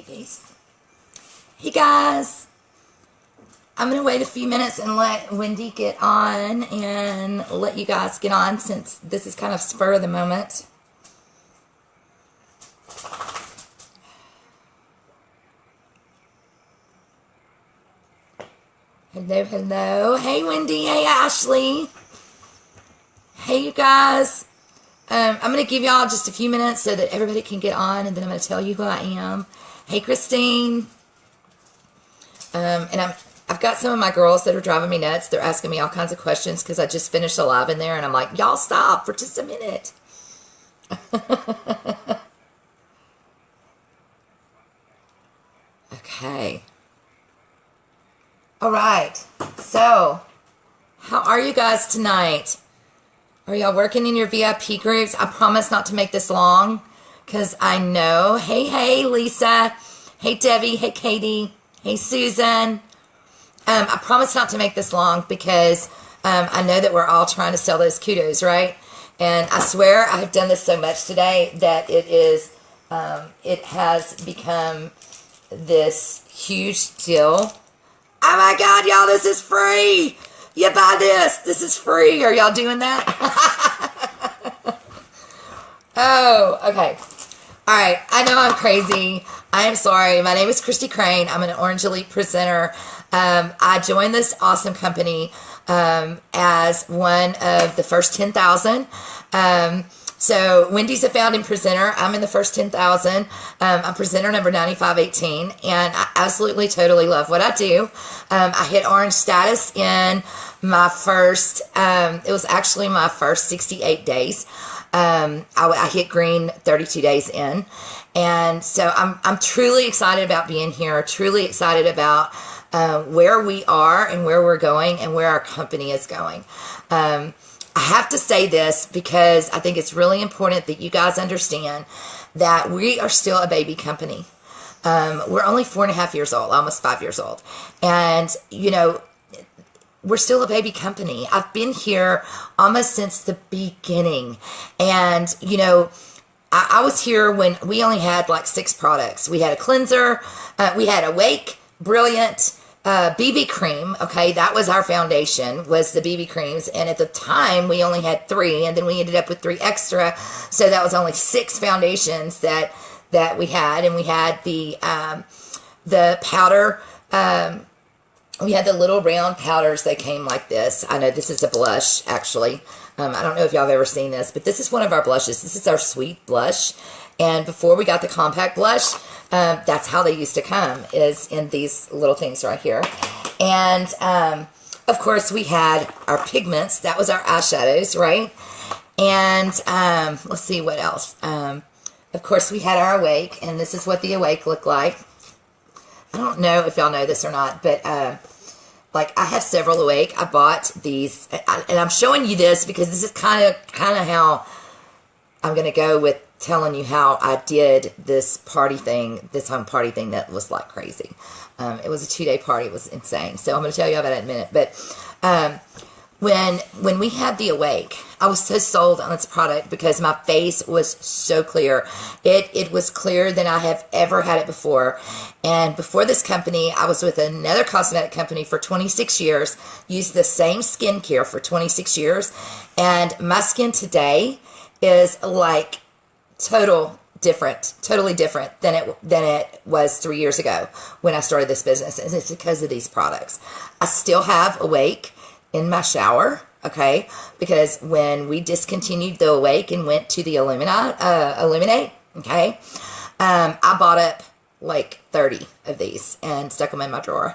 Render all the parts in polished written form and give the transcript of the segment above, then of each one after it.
babies. Hey guys, I'm going to wait a few minutes and let Wendy get on and let you guys get on since this is kind of spur of the moment. Hello, hello. Hey Wendy, hey Ashley. Hey you guys. I'm going to give y'all just a few minutes so that everybody can get on, and then I'm going to tell you who I am. Hey Christine. And I've got some of my girls that are driving me nuts. They're asking me all kinds of questions because I just finished a live in there, and I'm like, y'all stop for just a minute. Okay. All right. So, how are you guys tonight? Are y'all working in your VIP groups? I promise not to make this long because I know. Hey, Lisa. Hey, Debbie. Hey, Katie. Hey, Susan. I promise not to make this long because I know that we're all trying to sell those kudos, right? And I swear I have done this so much today that it has become this huge deal. Oh my God, y'all, this is free. You buy this. This is free. Are y'all doing that? Oh, okay. All right. I know I'm crazy. I am sorry. My name is Christy Crane. I'm an Orange Elite presenter. I joined this awesome company as one of the first 10,000. So Wendy's a founding presenter. I'm in the first 10,000. I'm presenter number 9518, and I absolutely, totally love what I do. I hit orange status in my first, it was actually my first 68 days. I hit green 32 days in. And so I'm truly excited about being here, truly excited about where we are and where we're going and where our company is going. I have to say this because I think it's really important that you guys understand that we are still a baby company. We're only 4.5 years old, almost 5 years old. And, you know, we're still a baby company. I've been here almost since the beginning. And, you know, I was here when we only had like 6 products. We had a cleanser, we had Awake, Brilliant, BB cream. Okay, that was our foundation, was the BB creams. And at the time, we only had 3, and then we ended up with 3 extra. So that was only 6 foundations that we had. And we had the powder. We had the little round powders that came like this. I know this is a blush, actually. I don't know if y'all have ever seen this, but this is one of our blushes. This is our sweet blush. And before we got the compact blush, that's how they used to come, is in these little things right here. And, of course, we had our pigments. That was our eyeshadows, right? And let's see what else. Of course, we had our Awake, and this is what the Awake looked like. I don't know if y'all know this or not, but like I have several Awake. I bought these, and I'm showing you this because this is kind of how I'm going to go with telling you how I did this party thing, this home party thing that was like crazy. It was a 2-day party. It was insane. So I'm going to tell you about it in a minute. But when we had the Awake, I was so sold on this product because my face was so clear. It was clearer than I have ever had it before. And before this company, I was with another cosmetic company for 26 years, used the same skincare for 26 years. And my skin today is like totally different than it was 3 years ago when I started this business. And it's because of these products. I still have Awake in my shower, okay? Because when we discontinued the Awake and went to the Illuminate, okay? I bought up like 30 of these and stuck them in my drawer.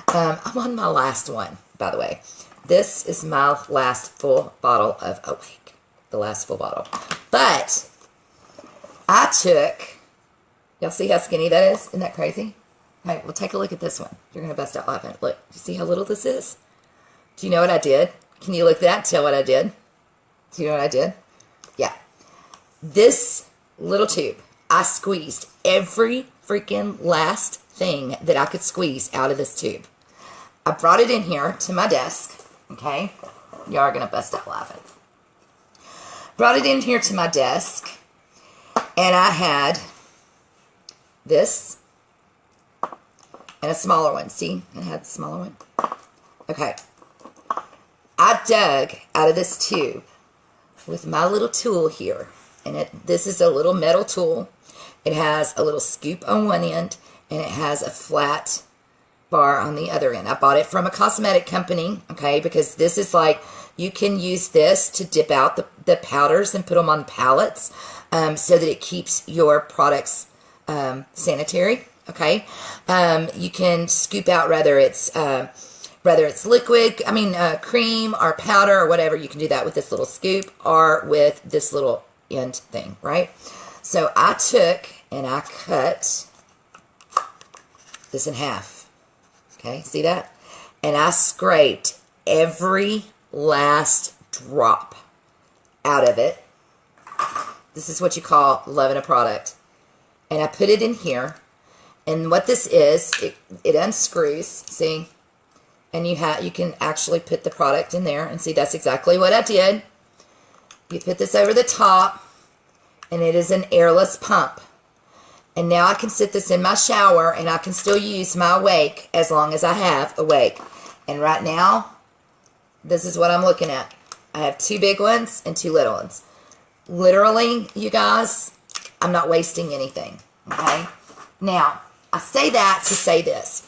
I'm on my last one, by the way. This is my last full bottle of Awake. The last full bottle. But I took, y'all see how skinny that is? Isn't that crazy? All right, well, take a look at this one. You're going to bust out laughing. Look, you see how little this is? Do you know what I did? Can you look at that and tell what I did? Do you know what I did? Yeah. This little tube, I squeezed every freaking last thing that I could squeeze out of this tube. I brought it in here to my desk, okay? Y'all are going to bust out laughing. Brought it in here to my desk, and I had this and a smaller one. See, it had the smaller one. Okay. I dug out of this tube with my little tool here. And this is a little metal tool. It has a little scoop on one end, and it has a flat bar on the other end. I bought it from a cosmetic company, okay, because this is like, you can use this to dip out the powders and put them on pallets so that it keeps your products sanitary, okay. You can scoop out whether it's liquid, cream or powder or whatever. You can do that with this little scoop or with this little end thing, right? So I took and I cut this in half. Okay, see that? And I scraped every last drop out of it. This is what you call loving a product. And I put it in here. And what this is, it unscrews, see? And you can actually put the product in there. And see, that's exactly what I did. You put this over the top. And it is an airless pump. And now I can sit this in my shower and I can still use my Awake as long as I have Awake. And right now, this is what I'm looking at. I have 2 big ones and 2 little ones. Literally, you guys, I'm not wasting anything. Okay? Now, I say that to say this.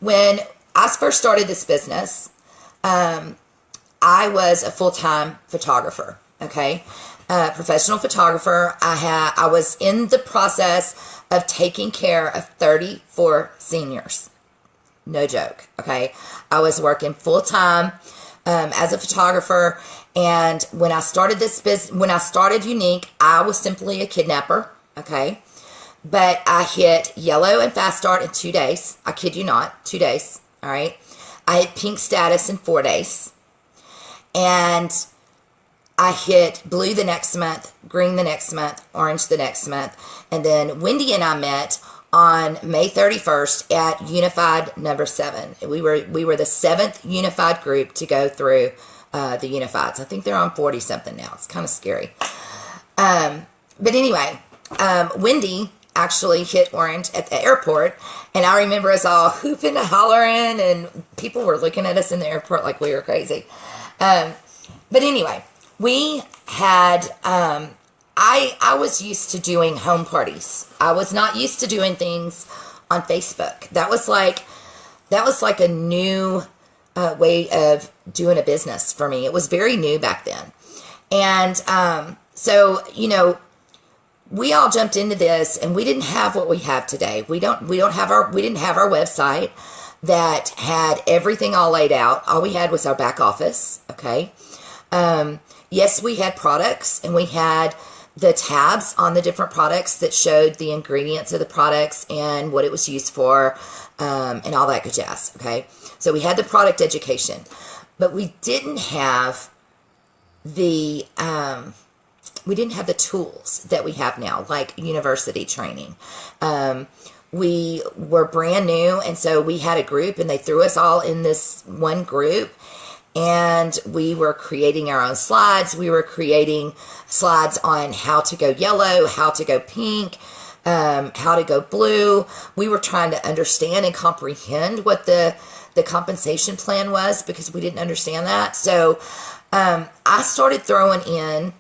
When I first started this business, I was a full-time photographer. Okay? Professional photographer. I was in the process of taking care of 34 seniors. No joke. Okay. I was working full time as a photographer. And when I started this business, when I started Younique, I was simply a kidnapper. Okay. But I hit yellow and fast start in 2 days. I kid you not. 2 days. All right. I hit pink status in 4 days. And I hit blue the next month, green the next month, orange the next month. And then Wendy and I met on May 31st at Unified number 7. We were the 7th Unified group to go through the Unifieds. I think they're on 40 something now. It's kind of scary. But anyway, Wendy actually hit orange at the airport. And I remember us all hooping and hollering, and people were looking at us in the airport like we were crazy. But anyway, we had, I was used to doing home parties. I was not used to doing things on Facebook. That was like a new way of doing a business for me. It was very new back then. And so, we all jumped into this, and we didn't have what we have today. We didn't have our website that had everything all laid out. All we had was our back office. Okay. Yes, we had products, and we had the tabs on the different products that showed the ingredients of the products and what it was used for, and all that good jazz. Okay. So we had the product education, but we didn't have the tools that we have now, like university training. We were brand new, and so we had a group, and they threw us all in this one group. And we were creating our own slides. We were creating slides on how to go yellow, how to go pink, how to go blue. We were trying to understand and comprehend what the compensation plan was, because we didn't understand that. So I started throwing in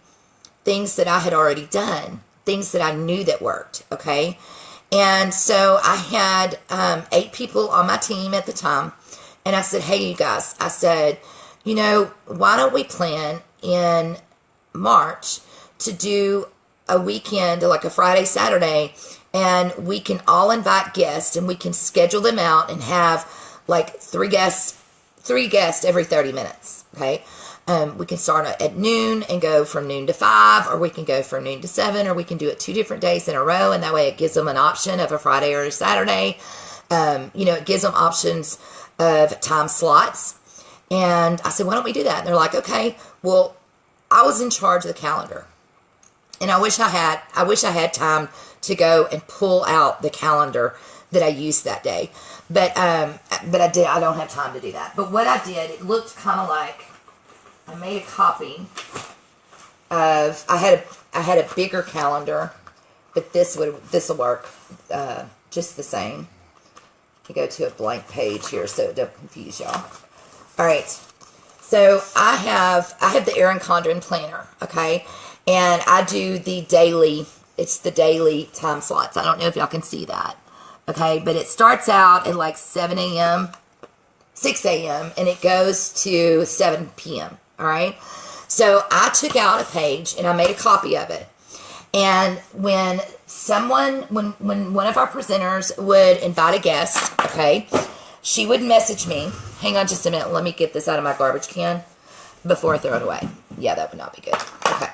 things that I had already done, things that I knew that worked, okay? And so I had 8 people on my team at the time. And I said, hey, you guys, I said, why don't we plan in March to do a weekend, like a Friday, Saturday, and we can all invite guests, and we can schedule them out and have like 3 guests every 30 minutes, okay? We can start at noon and go from noon to 5, or we can go from noon to 7, or we can do it 2 different days in a row, and that way it gives them an option of a Friday or a Saturday. It gives them options of time slots. And I said, why don't we do that? And they're like, okay. Well, I was in charge of the calendar, and I wish I had time to go and pull out the calendar that I used that day. But I don't have time to do that. But what I did, it looked kind of like, I made a copy of, I had a bigger calendar but this will work just the same. You go to a blank page here so it don't confuse y'all. All right, so I have the Erin Condren planner, okay, and I do the daily. It's the daily time slots. I don't know if y'all can see that, okay, but it starts out at like 7 a.m., 6 a.m., and it goes to 7 p.m., all right? So I took out a page, and I made a copy of it. And when one of our presenters would invite a guest, okay, she would message me. Hang on just a minute. Let me get this out of my garbage can before I throw it away. Yeah, that would not be good. Okay.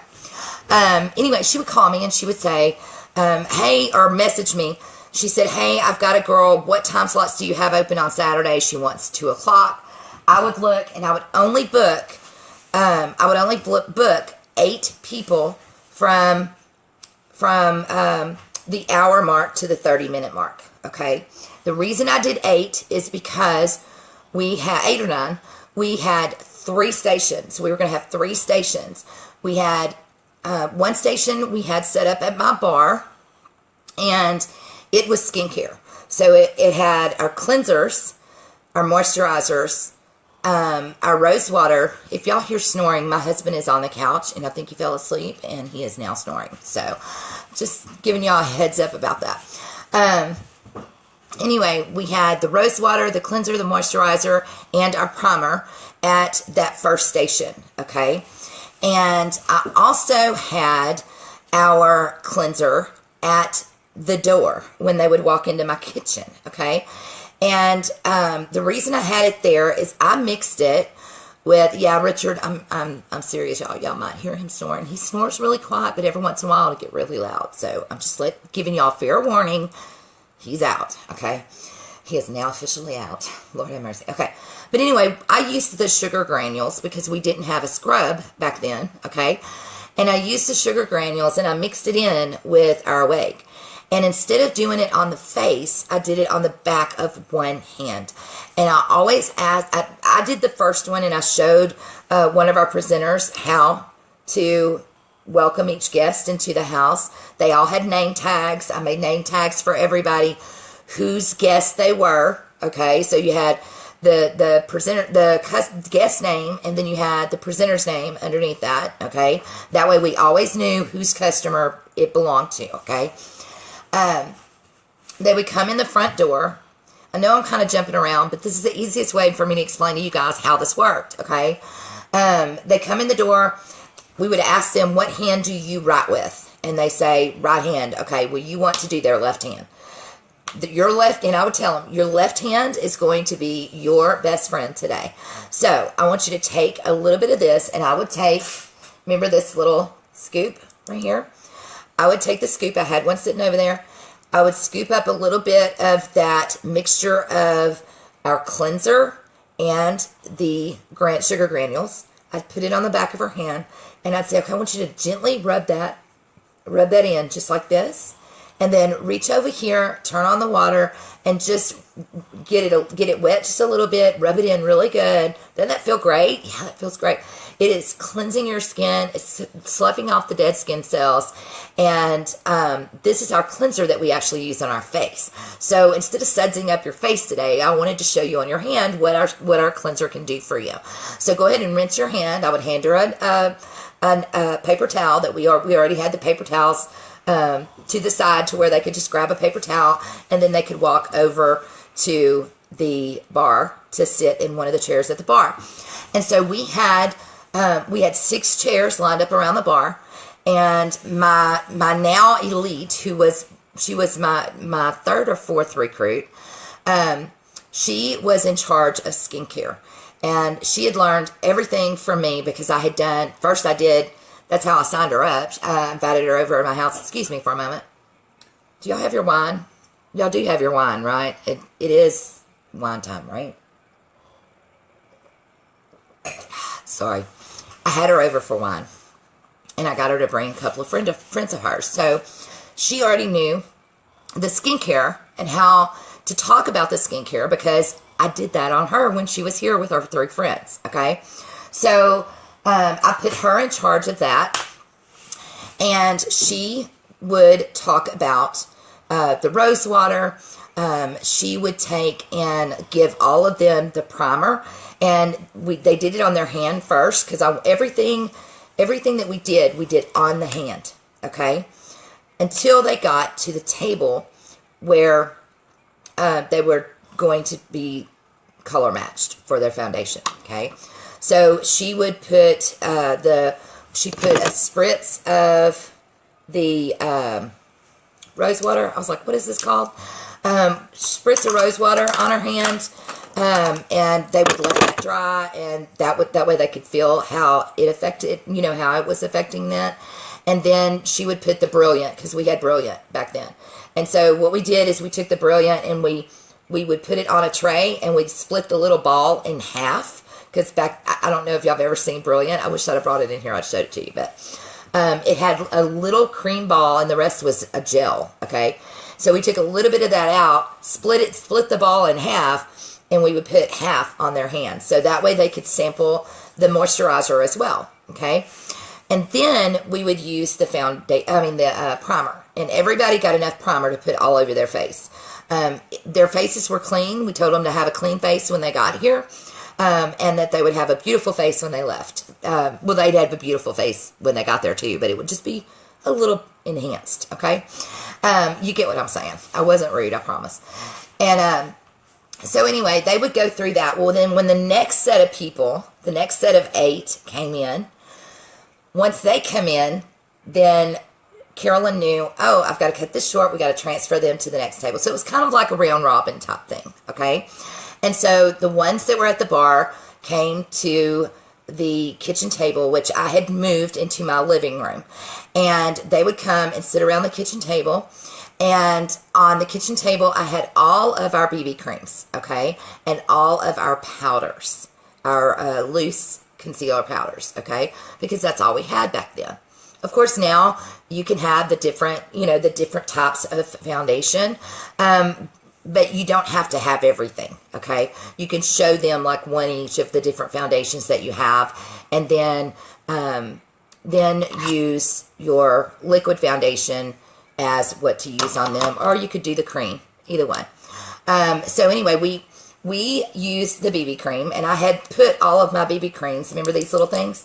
Anyway, she would call me, and she would say, hey, or message me. She said, hey, I've got a girl. What time slots do you have open on Saturday? She wants 2 o'clock. I would look, and I would only book 8 people from the hour mark to the 30-minute mark, okay? The reason I did 8 is because we had 8 or 9. We had 3 stations. We were going to have 3 stations. We had one station we had set up at my bar, and it was skincare. So it had our cleansers, our moisturizers, our rose water. If y'all hear snoring, my husband is on the couch, and I think he fell asleep, and he is now snoring. So just giving y'all a heads up about that. Anyway, we had the rose water, the cleanser, the moisturizer, and our primer at that first station, okay? And I also had our cleanser at the door when they would walk into my kitchen, okay? And the reason I had it there is I mixed it with, yeah, Richard, I'm serious, y'all. Y'all might hear him snoring. He snores really quiet, but every once in a while it'll get really loud. So I'm just giving y'all fair warning. He's out, okay? He is now officially out. Lord have mercy. Okay. But anyway, I used the sugar granules because we didn't have a scrub back then, okay? And I used the sugar granules, and I mixed it in with our Awake. And instead of doing it on the face, I did it on the back of one hand. And I always ask, I did the first one, and I showed one of our presenters how to welcome each guest into the house. They all had name tags. I made name tags for everybody whose guests they were, okay? So you had the presenter, the guest name, and then you had the presenter's name underneath that, okay? That way we always knew whose customer it belonged to, okay? They would come in the front door. I know I'm kind of jumping around, but this is the easiest way for me to explain to you guys how this worked, okay? They come in the door. We would ask them, what hand do you write with? And they say, right hand. Okay, well, you want to do their left hand. Your left, and I would tell them, your left hand is going to be your best friend today. So I want you to take a little bit of this, and I would take, remember this little scoop right here? I would take the scoop. I had one sitting over there. I would scoop up a little bit of that mixture of our cleanser and the sugar granules. I'd put it on the back of her hand, and I'd say, okay, I want you to gently rub that in just like this. And then reach over here, turn on the water, and just get it wet just a little bit. Rub it in really good. Doesn't that feel great? Yeah, it feels great. It is cleansing your skin. It's sloughing off the dead skin cells. And this is our cleanser that we actually use on our face. So instead of sudsing up your face today, I wanted to show you on your hand what our cleanser can do for you. So go ahead and rinse your hand. I would hand her a paper towel that we already had the paper towels to the side to where they could just grab a paper towel, and then they could walk over to the bar to sit in one of the chairs at the bar. And so we had 6 chairs lined up around the bar, and my now elite, she was my third or fourth recruit, she was in charge of skincare, and she had learned everything from me because I had done, first I did, that's how I signed her up. I invited her over to my house. Excuse me for a moment. Do y'all have your wine? Y'all do have your wine, right? It is wine time, right? Sorry. I had her over for wine. And I got her to bring a couple of friends of hers. So she already knew the skincare and how to talk about the skincare because I did that on her when she was here with her 3 friends, okay? So I put her in charge of that, and she would talk about the rose water. She would take and give all of them the primer, and they did it on their hand first, because everything that we did on the hand, okay, until they got to the table where they were going to be color matched for their foundation, okay. So she would put a spritz of the rose water. I was like, what is this called? Spritz of rose water on her hands, and they would let that dry, and that way they could feel how it affected, how it was affecting that. And then she would put the Brilliant, because we had Brilliant back then. And so what we did is we took the Brilliant and we would put it on a tray, and we'd split the little ball in half. Because I don't know if y'all have ever seen Brilliant. I wish I'd have brought it in here. I'd showed it to you. But it had a little cream ball, and the rest was a gel, okay? So we took a little bit of that out, split the ball in half, and we would put half on their hands. So that way they could sample the moisturizer as well, okay? And then we would use the primer. And everybody got enough primer to put all over their face. Their faces were clean. We told them to have a clean face when they got here. And that they would have a beautiful face when they left. Well, they'd have a beautiful face when they got there too, but it would just be a little enhanced, okay? You get what I'm saying. I wasn't rude, I promise. And so anyway, they would go through that. Well, then when the next set of people, the next set of 8 came in, once they come in, then Carolyn knew, oh, I've got to cut this short. We got to transfer them to the next table. So it was kind of like a round robin type thing, okay? And so the ones that were at the bar came to the kitchen table, which I had moved into my living room. And they would come and sit around the kitchen table. And on the kitchen table, I had all of our BB creams, okay? And all of our powders, our loose concealer powders, okay? Because that's all we had back then. Of course, now you can have the different types of foundation. But you don't have to have everything, okay? You can show them like one each of the different foundations that you have, and then use your liquid foundation as what to use on them, or you could do the cream, either one. So anyway, we used the BB cream, and I had put all of my BB creams, remember these little things?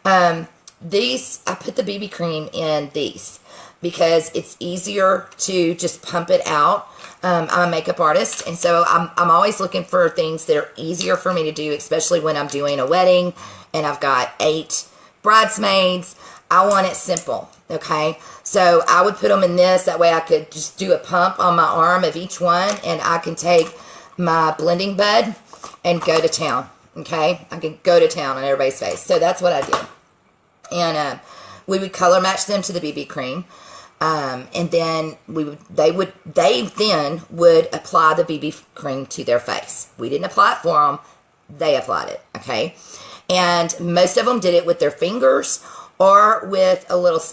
I put the BB cream in these because it's easier to just pump it out. I'm a makeup artist, and so I'm always looking for things that are easier for me to do, especially when I'm doing a wedding and I've got 8 bridesmaids. I want it simple, okay? So I would put them in this. That way I could just do a pump on my arm of each one, and I can take my blending bud and go to town, okay? I can go to town on everybody's face. So that's what I did. And we would color match them to the BB cream. And then they then would apply the BB cream to their face. We didn't apply it for them. They applied it, okay? And most of them did it with their fingers or with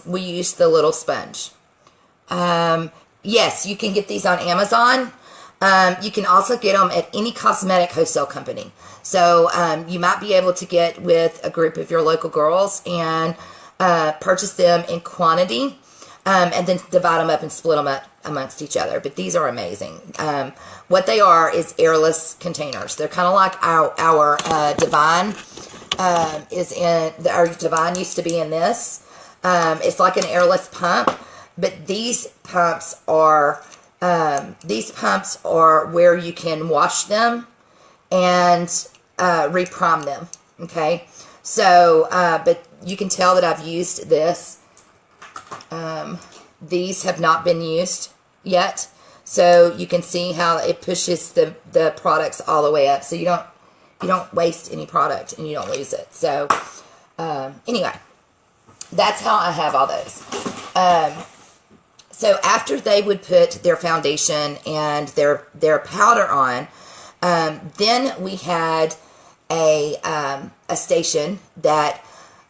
we used the little sponge. Yes, you can get these on Amazon. You can also get them at any cosmetic wholesale company. So you might be able to get with a group of your local girls and purchase them in quantity. And then divide them up and split them up amongst each other. But these are amazing. What they are is airless containers. They're kind of like our Divine our Divine used to be in this. It's like an airless pump, but these pumps are where you can wash them and reprime them. Okay, so but you can tell that I've used this. These have not been used yet, so you can see how it pushes the products all the way up, so you don't waste any product and you don't lose it. So anyway, that's how I have all those. So after they would put their foundation and their powder on, then we had a station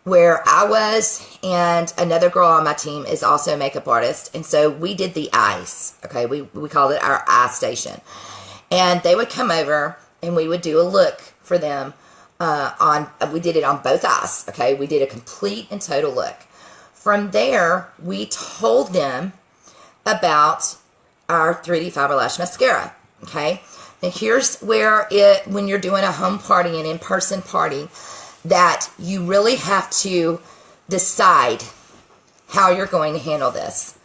where I was, and another girl on my team is also a makeup artist, and so we did the eyes, okay? We called it our eye station, and they would come over, and we would do a look for them we did it on both eyes, okay? We did a complete and total look From there, we told them about our 3D Fiber Lash Mascara, okay? And here's where when you're doing a home party, an in-person party, that you really have to decide how you're going to handle this.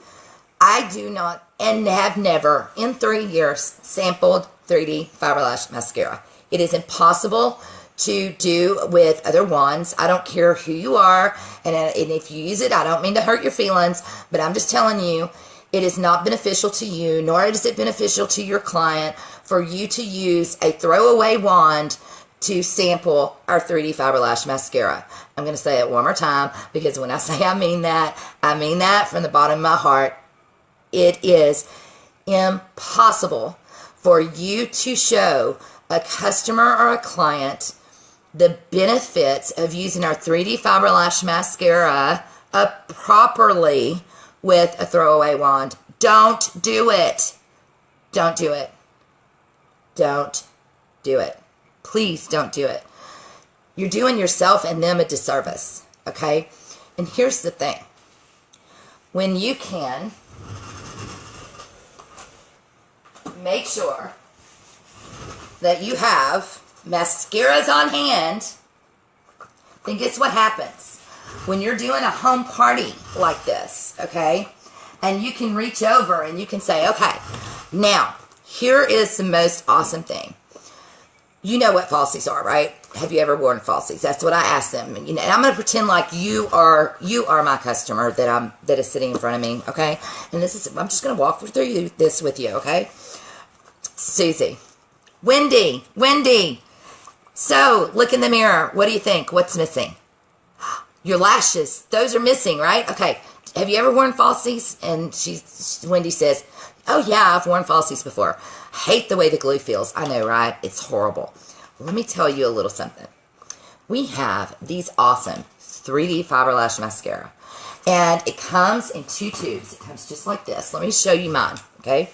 I do not and have never in 3 years sampled 3D Fiber Lash Mascara. It is impossible to do with other wands. I don't care who you are, and if you use it, I don't mean to hurt your feelings, but I'm just telling you, it is not beneficial to you, nor is it beneficial to your client for you to use a throwaway wand to sample our 3D Fiber Lash Mascara. I'm going to say it one more time, because when I say I mean that from the bottom of my heart. It is impossible for you to show a customer or a client the benefits of using our 3D Fiber Lash Mascara properly with a throwaway wand. Don't do it. Don't do it. Don't do it. Please don't do it. You're doing yourself and them a disservice, okay? And here's the thing. When you can make sure that you have mascaras on hand, then guess what happens? When you're doing a home party like this, okay, and you can reach over and you can say, okay, now, here is the most awesome thing. You know what falsies are, right? Have you ever worn falsies? That's what I asked them. And, and I'm going to pretend like you are my customer that is sitting in front of me, okay? And I'm just going to walk through this with you, okay? Susie, Wendy. So, look in the mirror. What do you think? What's missing? Your lashes. Those are missing, right? Okay. Have you ever worn falsies? And Wendy says, oh yeah, I've worn falsies before. Hate the way the glue feels. I know, right? It's horrible. Let me tell you a little something. We have these awesome 3D Fiber Lash Mascara. And it comes in 2 tubes. It comes just like this. Let me show you mine, okay?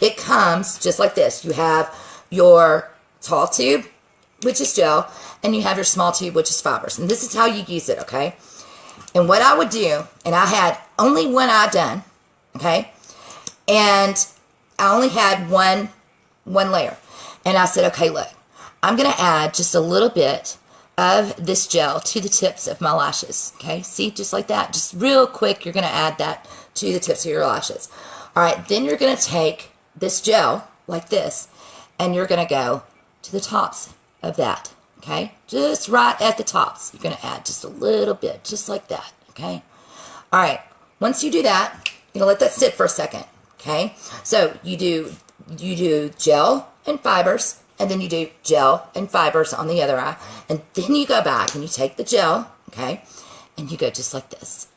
It comes just like this. You have your tall tube, which is gel, and you have your small tube, which is fibers. And this is how you use it, okay? And what I would do, and I had only one eye done, okay? And I only had one layer. And I said, okay, look, I'm going to add just a little bit of this gel to the tips of my lashes, okay? See, just like that. Just real quick, you're going to add that to the tips of your lashes. All right, then you're going to take this gel, like this, and you're going to go to the tops of that, okay? Just right at the tops. You're going to add just a little bit, just like that, okay? All right, once you do that, you're going to let that sit for a second, okay? So you do gel and fibers, and then you do gel and fibers on the other eye, and then you go back and you take the gel, okay, and you go just like this.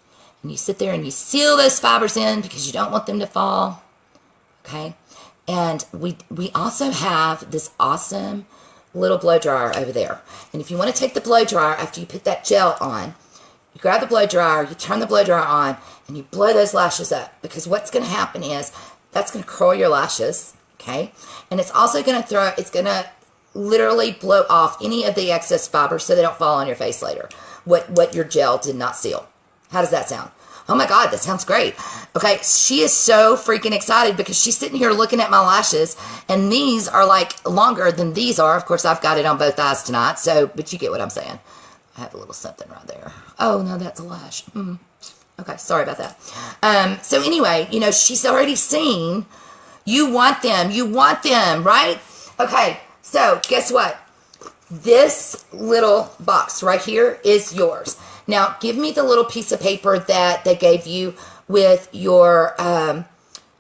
And you sit there and you seal those fibers in because you don't want them to fall, okay? And we also have this awesome little blow dryer over there. And if you want to take the blow dryer after you put that gel on, you grab the blow dryer, you turn the blow dryer on, and you blow those lashes up. Because what's going to happen is that's going to curl your lashes, okay? And it's also going to literally blow off any of the excess fibers so they don't fall on your face later. What your gel did not seal. How does that sound? Oh my God, that sounds great. Okay, she is so freaking excited because she's sitting here looking at my lashes, and these are like longer than these are. Of course, I've got it on both eyes tonight, but you get what I'm saying. I have a little something right there. Oh, no, that's a lash. Okay, sorry about that. So anyway, she's already seen. You want them, right? Okay, so guess what? This little box right here is yours. Now, give me the little piece of paper that they gave you with your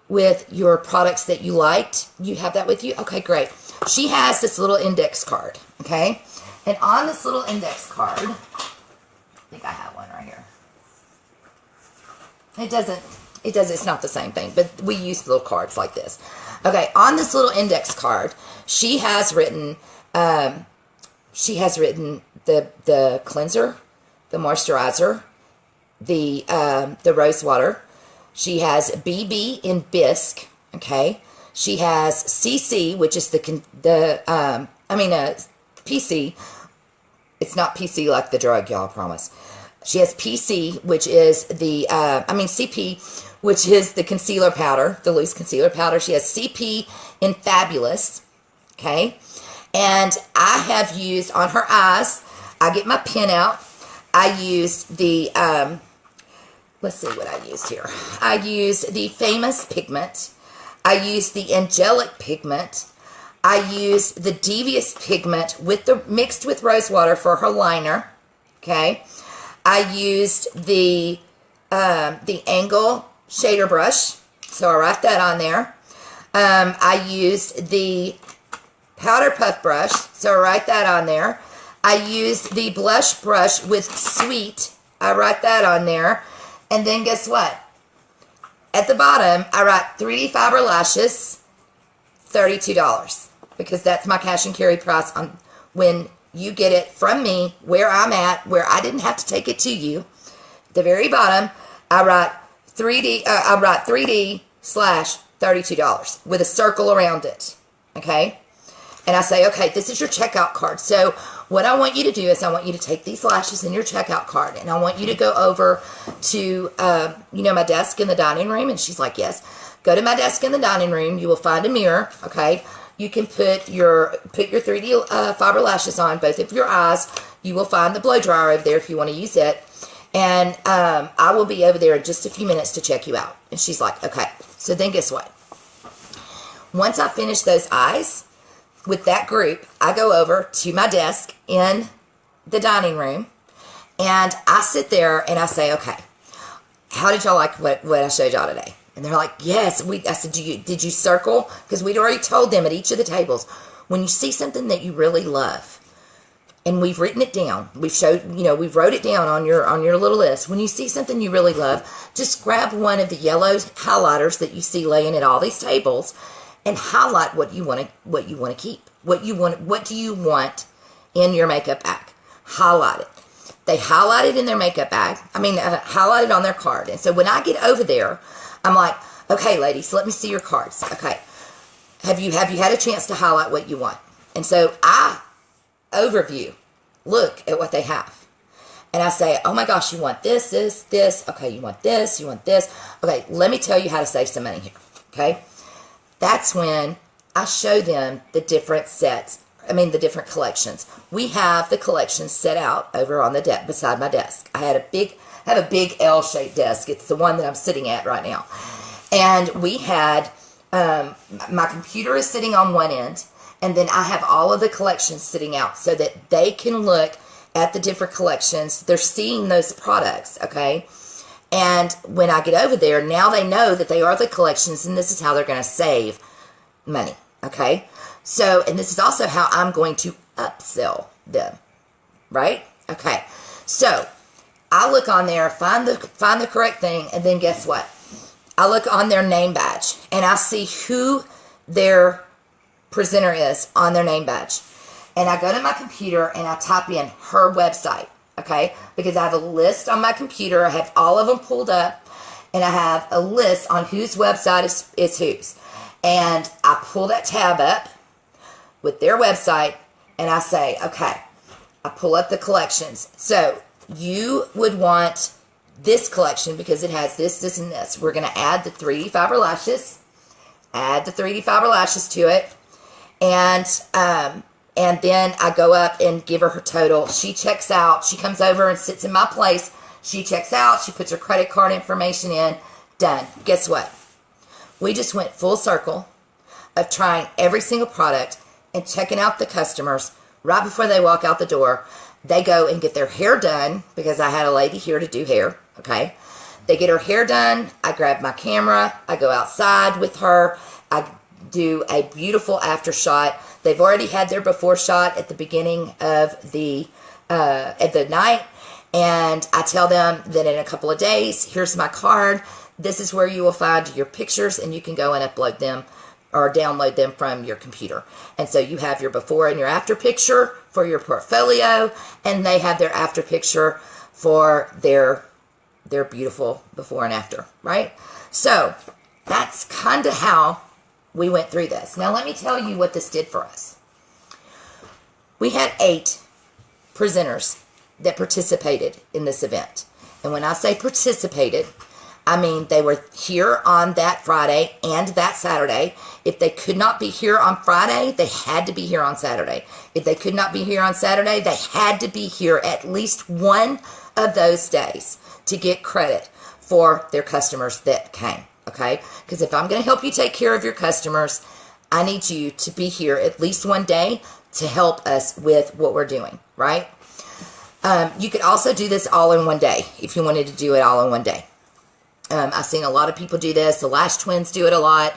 products that you liked. You have that with you? Okay, great. She has this little index card, okay? And on this little index card, I think I have one right here. It's not the same thing, but we use little cards like this. Okay, on this little index card, she has written the cleanser, the moisturizer, the rose water. She has BB in bisque, okay? She has CC, which is PC. It's not PC like the drug, y'all, I promise. She has PC, which is the, CP, which is the concealer powder, the loose concealer powder. She has CP in Fabulous, okay? And I have used on her eyes, I get my pen out. I used the, let's see what I used here. I used the Famous pigment. I used the Angelic pigment. I used the Devious pigment mixed with rose water for her liner, okay? I used the Angle shader brush, so I write that on there. I used the powder puff brush, so I write that on there. I used the blush brush with Sweet, I write that on there. And then guess what? At the bottom, I write 3D Fiber Lashes, $32, because that's my cash and carry price on when you get it from me, where I'm at, where I didn't have to take it to you. At the very bottom, I write 3D slash $32 with a circle around it, okay? And I say, okay, this is your checkout card. So what I want you to do is I want you to take these lashes in your checkout card, and I want you to go over to, my desk in the dining room. And she's like, yes. Go to my desk in the dining room. You will find a mirror, okay? You can put your 3D fiber lashes on both of your eyes. You will find the blow dryer over there if you want to use it. And I will be over there in just a few minutes to check you out. And she's like, okay. So then guess what? Once I finish those eyes, with that group, I go over to my desk in the dining room, and I sit there and I say, okay, how did y'all like what I showed y'all today? And they're like, yes. I said, did you circle? Because we'd already told them at each of the tables, when you see something that you really love, and we've written it down, we've wrote it down on your little list. When you see something you really love, just grab one of the yellow highlighters that you see laying at all these tables, and highlight what you want to keep. What do you want in your makeup bag? Highlight it. They highlight it in their makeup bag. Highlight it on their card. And so when I get over there, I'm like, okay, ladies, let me see your cards. Okay, have you had a chance to highlight what you want? And so I look at what they have. And I say, oh my gosh, you want this. Okay, you want this. Okay, let me tell you how to save some money here. Okay. That's when I show them the different the different collections. We have the collections set out over on the desk beside my desk. I have a big L-shaped desk. It's the one that I'm sitting at right now. And we had, my computer is sitting on one end, and then I have all of the collections sitting out so that they can look at the different collections. They're seeing those products, okay? And when I get over there, now they know that they are the collections, and this is how they're going to save money, okay? So, and this is also how I'm going to upsell them, right? Okay, so I look on there, find the correct thing, and then guess what? I look on their name badge, and I see who their presenter is on their name badge. And I go to my computer, and I type in her website. Okay, because I have a list on my computer. I have all of them pulled up, and I have a list on whose website is whose. And I pull that tab up with their website, and I say, okay, I pull up the collections. So you would want this collection because it has this, this, and this. We're going to add the 3D fiber lashes, to it, and then I go up and give her total. She checks out. She comes over and sits in my place. She checks out. She puts her credit card information in. Done. Guess what? We just went full circle of trying every single product and checking out the customers right before they walk out the door. They go and get their hair done because I had a lady here to do hair, okay? They get her hair done. I grab my camera. I go outside with her. I do a beautiful after shot. They've already had their before shot at the beginning of the night, and I tell them that in a couple of days, here's my card. This is where you will find your pictures, and you can go and upload them or download them from your computer. And so you have your before and your after picture for your portfolio, and they have their after picture for their beautiful before and after, right? So that's kind of how we went through this. Now let me tell you what this did for us. We had 8 presenters that participated in this event. And when I say participated, I mean they were here on that Friday and that Saturday. If they could not be here on Friday, they had to be here on Saturday. If they could not be here on Saturday, they had to be here at least one of those days to get credit for their customers that came, okay? Because if I'm going to help you take care of your customers, I need you to be here at least one day to help us with what we're doing, right? You could also do this all in one day if you wanted to do it all in one day. I've seen a lot of people do this. The Lash Twins do it a lot.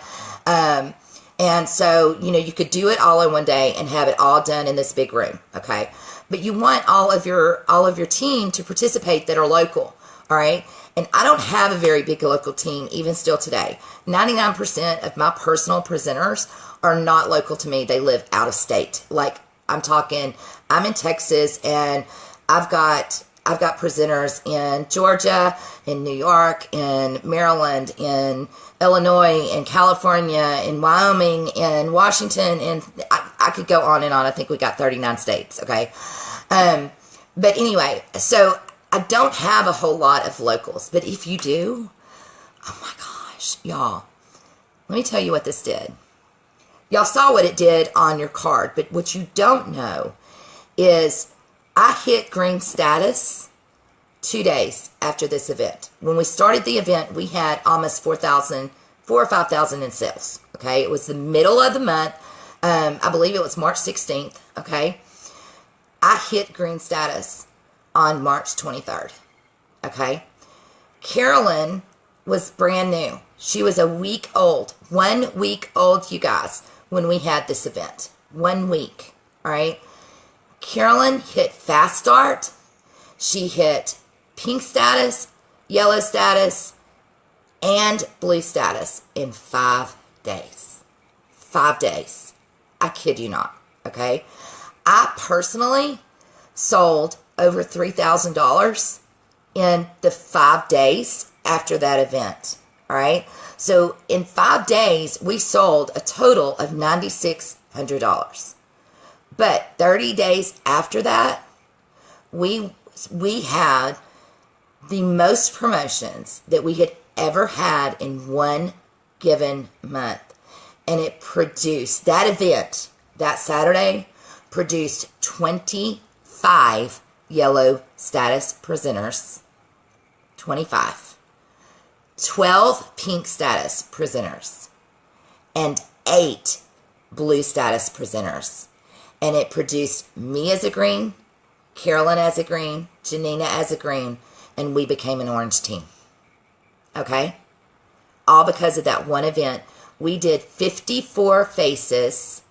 And so, you know, you could do it all in one day and have it all done in this big room, okay? But you want all of your team to participate that are local, all right? And I don't have a very big local team, even still today. 99% of my personal presenters are not local to me. They live out of state. Like, I'm in Texas, and I've got presenters in Georgia, in New York, in Maryland, in Illinois, in California, in Wyoming, in Washington, and I could go on and on. I think we got 39 states, okay? But anyway, so I don't have a whole lot of locals, but if you do, oh my gosh, y'all, let me tell you what this did. Y'all saw what it did on your card, but what you don't know is I hit green status 2 days after this event. When we started the event, we had almost 4,000 or 5,000 in sales, okay? It was the middle of the month. I believe it was March 16th, okay? I hit green status on March 23rd, okay? Carolyn was brand new. She was a week old, 1 week old, you guys, when we had this event. 1 week, all right? Carolyn hit fast start. She hit pink status, yellow status, and blue status in 5 days. 5 days. I kid you not, okay? I personally sold over $3,000 in the 5 days after that event, all right? So in 5 days, we sold a total of $9,600. But 30 days after that, we had the most promotions that we had ever had in one given month. And it produced, that event, that Saturday, produced 25 yellow status presenters, 25, 12 pink status presenters, and 8 blue status presenters. And it produced me as a green, Carolyn as a green, Janina as a green, and we became an orange team. Okay? All because of that one event. We did 54 faces.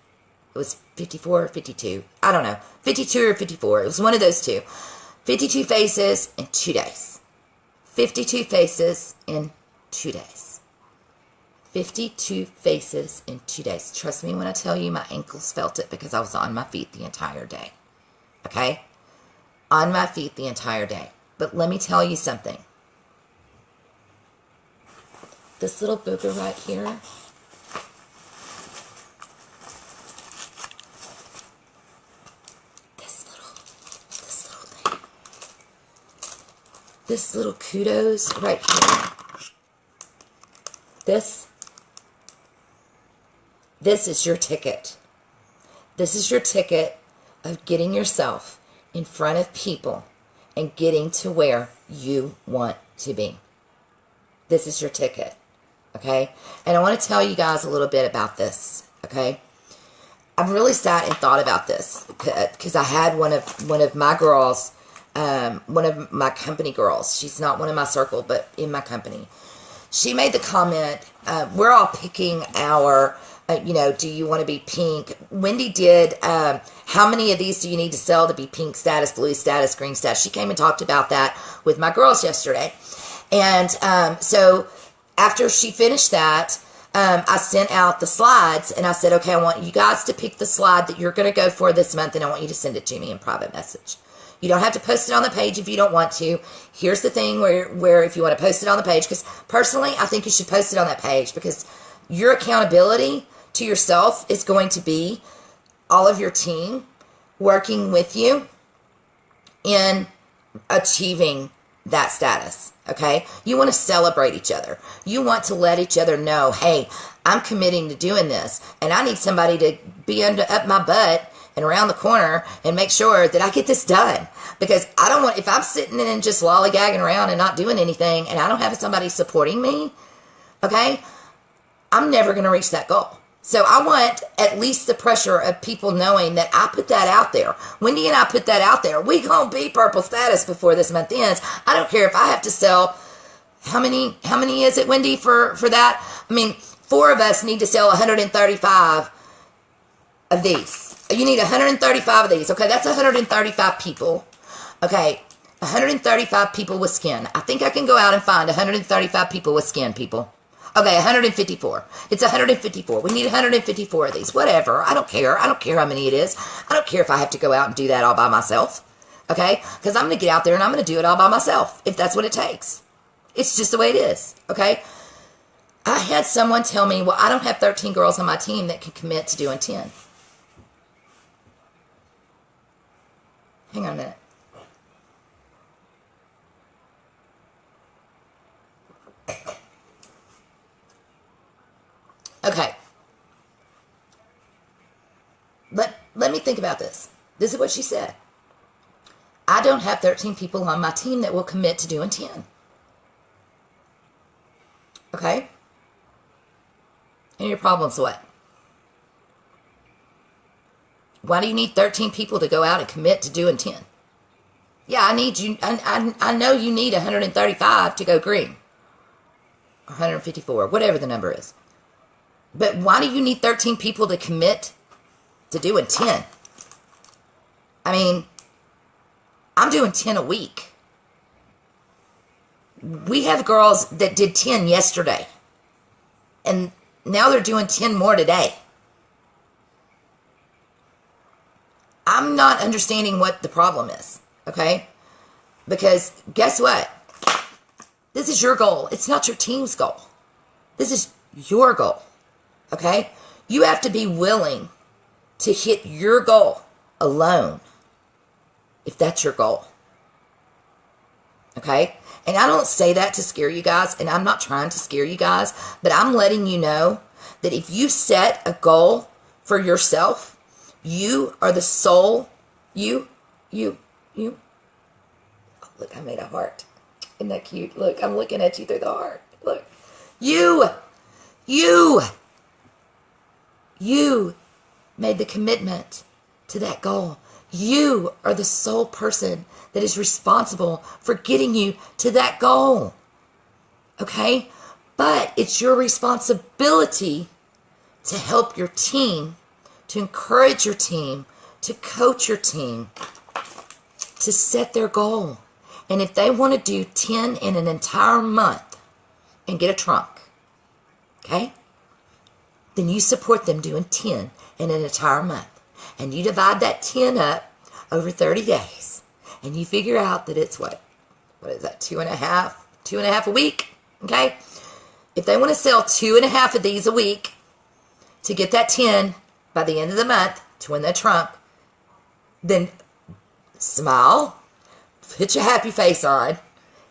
It was 54 or 52. I don't know. 52 or 54. It was one of those two. 52 faces in 2 days. 52 faces in 2 days. 52 faces in 2 days. Trust me when I tell you my ankles felt it because I was on my feet the entire day. Okay? On my feet the entire day. But let me tell you something. This little booger right here, this little kudos right here, this is your ticket. This is your ticket of getting yourself in front of people and getting to where you want to be. This is your ticket, okay? And I want to tell you guys a little bit about this, okay? I've really sat and thought about this because I had one of my girls, one of my company girls. She's not one of my circle, but in my company. She made the comment, we're all picking our, do you want to be pink? Wendy did, how many of these do you need to sell to be pink status, blue status, green status? She came and talked about that with my girls yesterday. And so after she finished that, I sent out the slides and I said, okay, I want you guys to pick the slide that you're going to go for this month and I want you to send it to me in private message. You don't have to post it on the page if you don't want to. Here's the thing where if you want to post it on the page, because personally, I think you should post it on that page because your accountability to yourself is going to be all of your team working with you in achieving that status. Okay? You want to celebrate each other. You want to let each other know, hey, I'm committing to doing this, and I need somebody to be up my butt and around the corner and make sure that I get this done. Because I don't want, if I'm sitting and just lollygagging around and not doing anything and I don't have somebody supporting me, okay, I'm never going to reach that goal. So I want at least the pressure of people knowing that I put that out there. Wendy and I put that out there. We gonna be purple status before this month ends. I don't care if I have to sell, how many is it, Wendy, for that? I mean, 4 of us need to sell 135 of these. You need 135 of these. Okay, that's 135 people. Okay, 135 people with skin. I think I can go out and find 135 people with skin, people. Okay, 154. It's 154. We need 154 of these. Whatever. I don't care. I don't care how many it is. I don't care if I have to go out and do that all by myself. Okay? Because I'm going to get out there and I'm going to do it all by myself, if that's what it takes. It's just the way it is. Okay? I had someone tell me, well, I don't have 13 girls on my team that can commit to doing 10. Hang on a minute. Okay. Let me think about this. This is what she said. I don't have 13 people on my team that will commit to doing 10. Okay? And your problem's what? Why do you need 13 people to go out and commit to doing 10? Yeah, I need you. I know you need 135 to go green. 154, whatever the number is. But why do you need 13 people to commit to doing 10? I mean, I'm doing 10 a week. We have girls that did 10 yesterday. And now they're doing 10 more today. I'm not understanding what the problem is, okay? Because guess what? This is your goal. It's not your team's goal. This is your goal. Okay? You have to be willing to hit your goal alone if that's your goal. Okay? And I don't say that to scare you guys, and I'm not trying to scare you guys, but I'm letting you know that if you set a goal for yourself, you are the sole, you. Oh, look, I made a heart. Isn't that cute? Look, I'm looking at you through the heart. Look. You made the commitment to that goal. You are the sole person that is responsible for getting you to that goal. Okay? But it's your responsibility to help your team, to encourage your team, to coach your team, to set their goal. And if they want to do 10 in an entire month and get a trunk, okay? Then you support them doing 10 in an entire month. And you divide that 10 up over 30 days. And you figure out that it's what is that, 2.5 a week, okay? If they want to sell 2.5 of these a week to get that 10 by the end of the month to win that trunk, then smile, put your happy face on,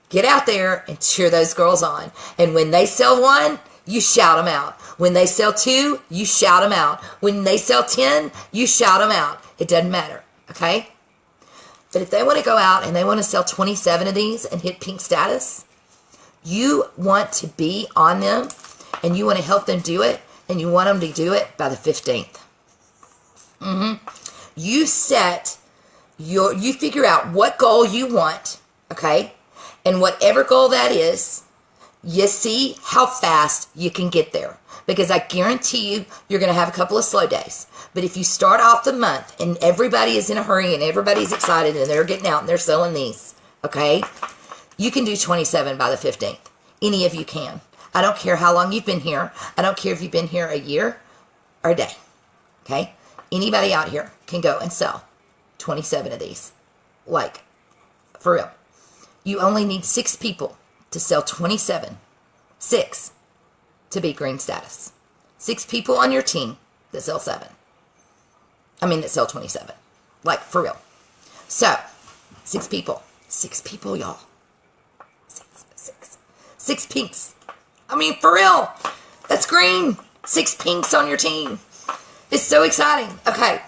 get out there and cheer those girls on. And when they sell 1, you shout them out. When they sell 2, you shout them out. When they sell 10, you shout them out. It doesn't matter, okay? But if they want to go out and they want to sell 27 of these and hit pink status, you want to be on them and you want to help them do it, and you want them to do it by the 15th. You you figure out what goal you want, okay? And whatever goal that is, you see how fast you can get there. Because I guarantee you, you're going to have a couple of slow days. But if you start off the month and everybody is in a hurry and everybody's excited and they're getting out and they're selling these, okay? You can do 27 by the 15th. Any of you can. I don't care how long you've been here. I don't care if you've been here a year or a day, okay? Anybody out here can go and sell 27 of these. Like, for real. You only need 6 people to sell 27. 6 to be green status. 6 people on your team that sell 7. That sell 27. Like, for real. So, 6 people. 6 people, y'all. Six pinks. I mean, for real. That's green. 6 pinks on your team. It's so exciting. Okay.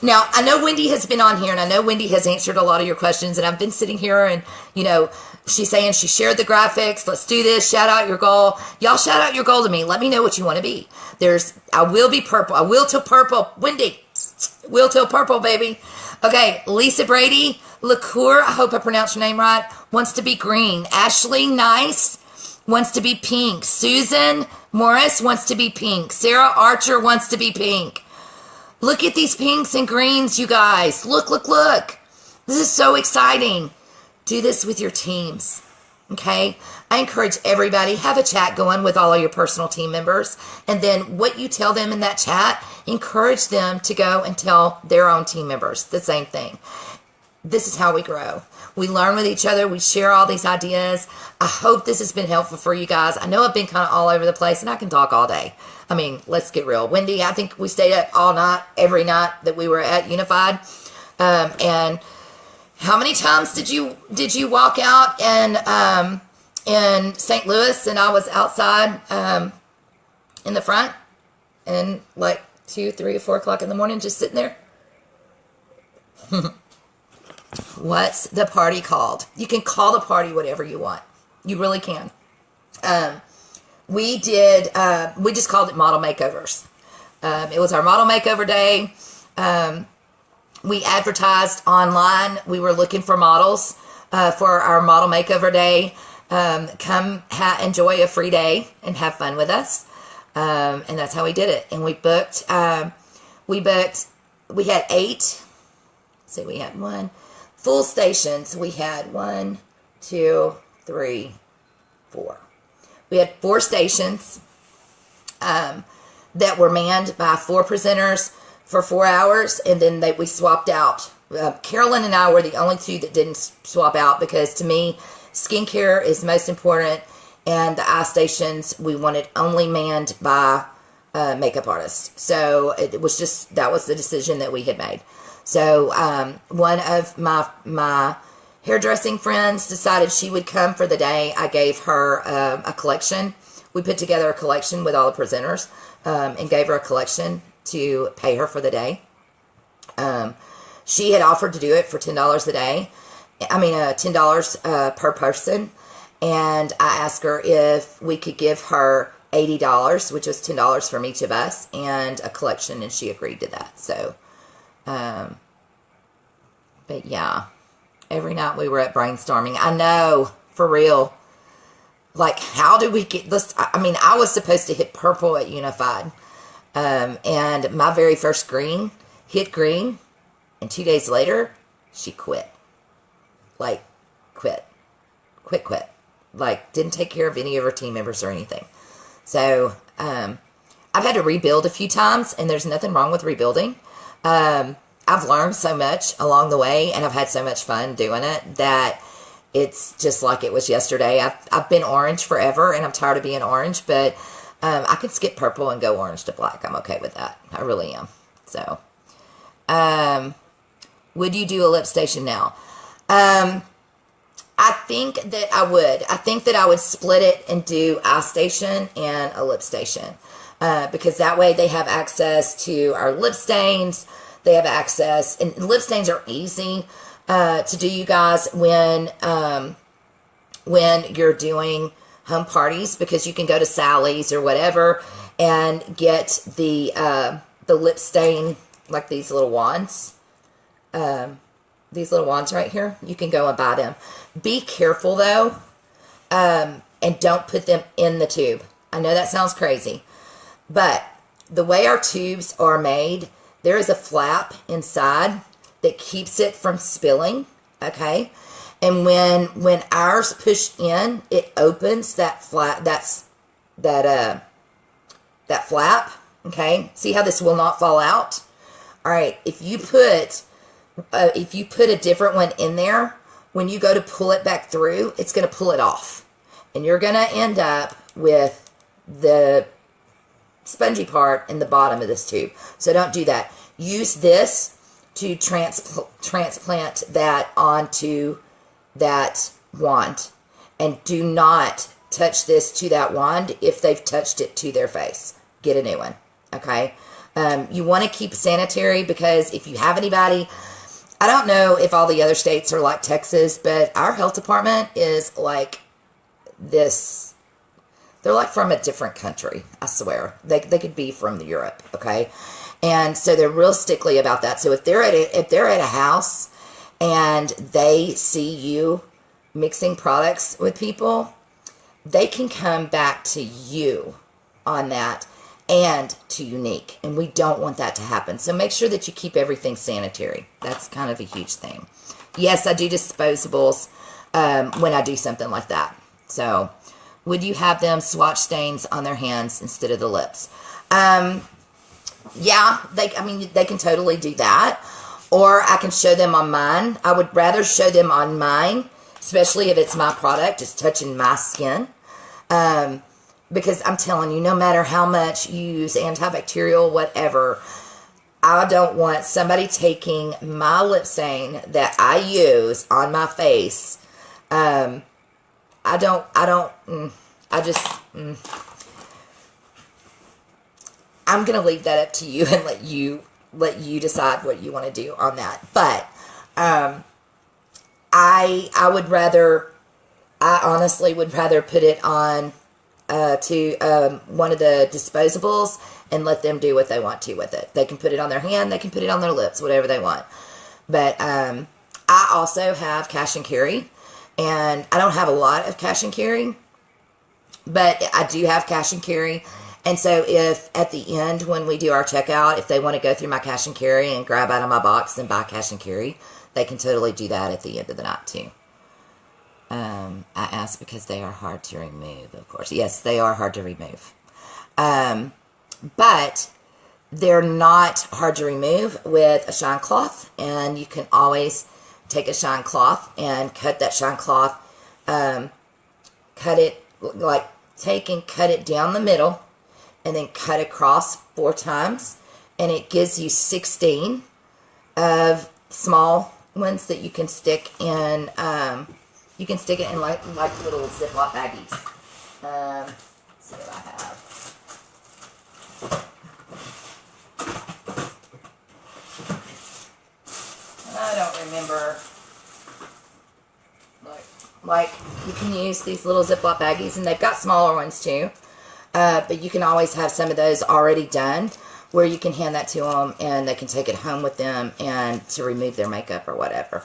Now, I know Wendy has been on here, and I know Wendy has answered a lot of your questions, and I've been sitting here, and, you know, she's saying she shared the graphics. Let's do this. Shout out your goal. Y'all shout out your goal to me. Let me know what you want to be. I will be purple. I will till purple. Wendy. Will till purple, baby. Okay. Lisa Brady. LaCour, I hope I pronounced your name right, wants to be green. Ashley Nice wants to be pink. Susan Morris wants to be pink. Sarah Archer wants to be pink. Look at these pinks and greens, you guys. Look, look, look. This is so exciting. Do this with your teams, okay? I encourage everybody, have a chat going with all of your personal team members, and then what you tell them in that chat, encourage them to go and tell their own team members the same thing. This is how we grow. We learn with each other. We share all these ideas. I hope this has been helpful for you guys. I know I've been kind of all over the place, and I can talk all day. I mean, let's get real. Wendy, I think we stayed up all night, every night that we were at Unified. And how many times did you walk out in St. Louis, and I was outside in the front, and like 2, 3, or 4 o'clock in the morning, just sitting there? What's the party called? You can call the party whatever you want. You really can. We just called it Model Makeovers. It was our Model Makeover Day. We advertised online. We were looking for models for our Model Makeover Day. Come enjoy a free day and have fun with us. And that's how we did it. And we had 8. So we had 1. Full stations, we had 1, 2, 3, 4. We had 4 stations that were manned by 4 presenters for 4 hours, and then we swapped out. Carolyn and I were the only 2 that didn't swap out, because to me, skincare is most important, and the eye stations we wanted only manned by makeup artists. So that was the decision that we had made. So one of my hairdressing friends decided she would come for the day. I gave her a collection. We put together a collection with all the presenters and gave her a collection to pay her for the day. She had offered to do it for $10 a day. I mean, $10 per person. And I asked her if we could give her $80, which was $10 from each of us, and a collection, and she agreed to that. So, but yeah, every night we were at brainstorming. I know, for real. Like, how do we get this? I mean, I was supposed to hit purple at Unified. And my very first green hit green. And 2 days later, she quit. Like, quit. Quit. Like, didn't take care of any of her team members or anything. So, I've had to rebuild a few times, and there's nothing wrong with rebuilding. I've learned so much along the way, and I've had so much fun doing it that it's just like it was yesterday. I've been orange forever, and I'm tired of being orange, but I can skip purple and go orange to black. I'm okay with that. I really am. So, would you do a lip station now? I think that I would. I think that I would split it and do eye station and a lip station. Because that way they have access to our lip stains. They have access, and lip stains are easy to do, you guys, when you're doing home parties, because you can go to Sally's or whatever and get the lip stain, like these little wands. These little wands right here, you can go and buy them. Be careful though, and don't put them in the tube. I know that sounds crazy, but the way our tubes are made, there is a flap inside that keeps it from spilling, okay? And when ours push in, it opens that flap, that flap, okay? See how this will not fall out? All right, if you put a different one in there, when you go to pull it back through, it's going to pull it off. And you're going to end up with the spongy part in the bottom of this tube. So don't do that. Use this to transplant that onto that wand, and do not touch this to that wand if they've touched it to their face. Get a new one, okay? You want to keep sanitary, because if you have anybody, I don't know if all the other states are like Texas, but our health department is like this. They're like from a different country, I swear. They could be from Europe, okay? And so they're real stickly about that. So if they're at a house and they see you mixing products with people, they can come back to you on that and to Younique. And we don't want that to happen. So make sure that you keep everything sanitary. That's kind of a huge thing. Yes, I do disposables when I do something like that. So would you have them swatch stains on their hands instead of the lips? Yeah, they can totally do that. Or I can show them on mine. I would rather show them on mine, especially if it's my product, it's touching my skin. Because I'm telling you, no matter how much you use antibacterial, whatever, I don't want somebody taking my lip stain that I use on my face. I'm going to leave that up to you and let you decide what you want to do on that. But I honestly would rather put it on to one of the disposables and let them do what they want to with it. They can put it on their hand, they can put it on their lips, whatever they want. But I also have cash and carry, and I don't have a lot of cash and carry, but I do have cash and carry. And so if at the end when we do our checkout, if they want to go through my cash and carry and grab out of my box and buy cash and carry, they can totally do that at the end of the night too. I asked because they are hard to remove, of course. Yes, they are hard to remove. But they're not hard to remove with a shine cloth. And you can always take a shine cloth and cut that shine cloth. Cut it, like take and cut it down the middle. And then cut across 4 times. And it gives you 16 of small ones that you can stick in. You can stick it in like little Ziploc baggies. Let's see what I have. I don't remember. Like you can use these little Ziploc baggies, and they've got smaller ones too. But you can always have some of those already done, where you can hand that to them and they can take it home with them and to remove their makeup or whatever.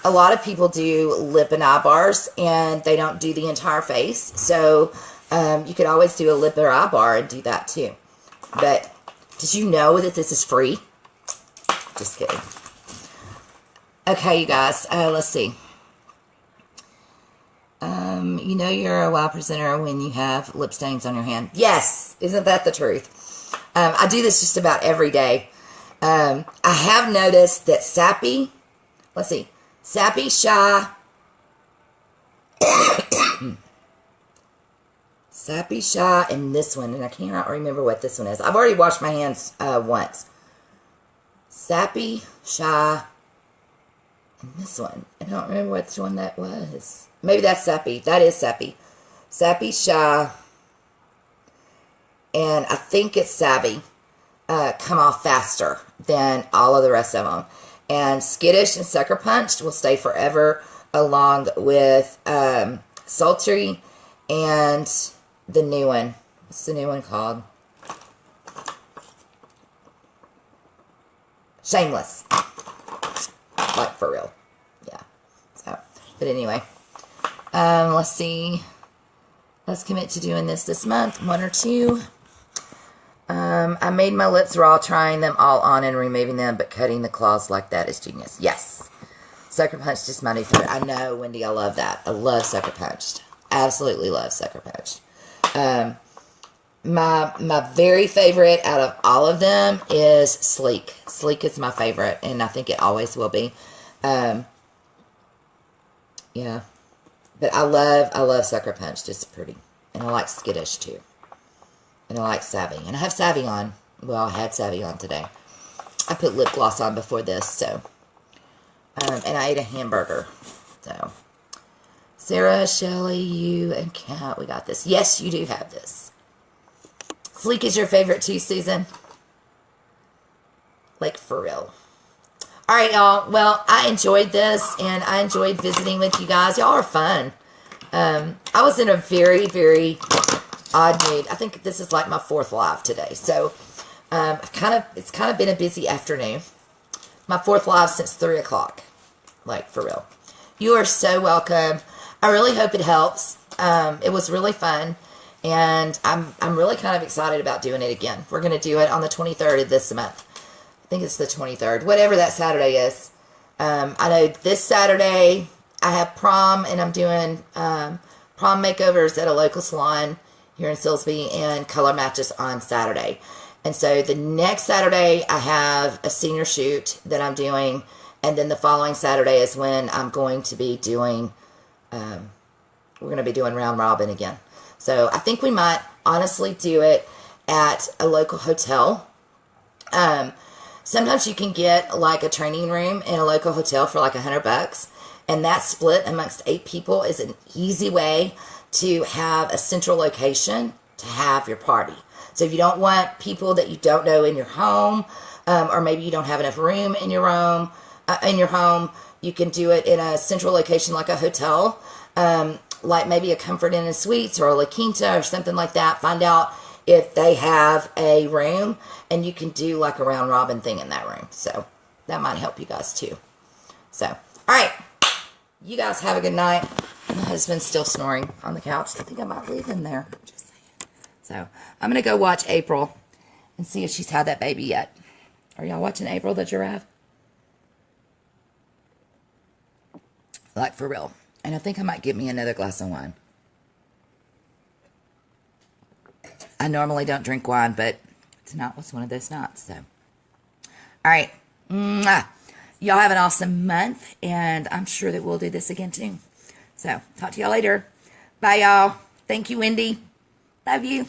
A lot of people do lip and eye bars, and they don't do the entire face. So you could always do a lip or eye bar and do that too. But did you know that this is free? Just kidding. Okay, you guys, let's see. You know you're a WOW presenter when you have lip stains on your hand. Yes, isn't that the truth? I do this just about every day. I have noticed that Sappy, let's see, Sappy, Shy, Sappy, Shy, and this one, and I cannot remember what this one is. I've already washed my hands once. Sappy, Shy, and this one. I don't remember which one that was. Maybe that's Sappy. That is Sappy. Sappy, Shy, and I think it's Savvy. Come off faster than all of the rest of them. And Skittish and Sucker Punched will stay forever, along with Sultry and the new one. What's the new one called? Shameless. Like, for real. Yeah. So, but anyway. Let's see. Let's commit to doing this month. 1 or 2. I made my lips raw, trying them all on and removing them, but cutting the claws like that is genius. Yes. Sucker Punched is my new favorite. I know, Wendy, I love that. I love Sucker Punched. Absolutely love Sucker Punched. My very favorite out of all of them is Sleek. Sleek is my favorite, and I think it always will be. Yeah. But I love Sucker Punched. It's pretty. And I like Skittish, too. And I like Savvy. And I have Savvy on. Well, I had Savvy on today. I put lip gloss on before this, so. and I ate a hamburger. So, Sarah, Shelly, you, and Kat, we got this. Yes, you do have this. Sleek is your favorite too, Susan? Like, for real. All right, y'all. Well, I enjoyed this, and I enjoyed visiting with you guys. Y'all are fun. I was in a very, very odd mood. I think this is like my 4th live today. So, it's kind of been a busy afternoon. My 4th live since 3 o'clock. Like, for real. You are so welcome. I really hope it helps. It was really fun. And I'm really kind of excited about doing it again. We're going to do it on the 23rd of this month. I think it's the 23rd. Whatever that Saturday is. I know this Saturday I have prom. And I'm doing prom makeovers at a local salon here in Silsbee. And color matches on Saturday. And so the next Saturday I have a senior shoot that I'm doing. And then the following Saturday is when I'm going to be doing, we're going to be doing round robin again. So I think we might honestly do it at a local hotel. Sometimes you can get like a training room in a local hotel for like $100. And that split amongst 8 people is an easy way to have a central location to have your party. So if you don't want people that you don't know in your home, or maybe you don't have enough room in your home, you can do it in a central location like a hotel, like maybe a Comfort Inn and Suites or a La Quinta or something like that. Find out if they have a room, and you can do like a round robin thing in that room. So that might help you guys too. So, all right. You guys have a good night. My husband's still snoring on the couch. I think I might leave him there. Just saying. So I'm going to go watch April and see if she's had that baby yet. Are y'all watching April the giraffe? Like, for real. And I think I might get me another glass of wine. I normally don't drink wine, but tonight was one of those nights. So, all right. Mwah. Y'all have an awesome month, and I'm sure that we'll do this again too. So, talk to y'all later. Bye, y'all. Thank you, Wendy. Love you.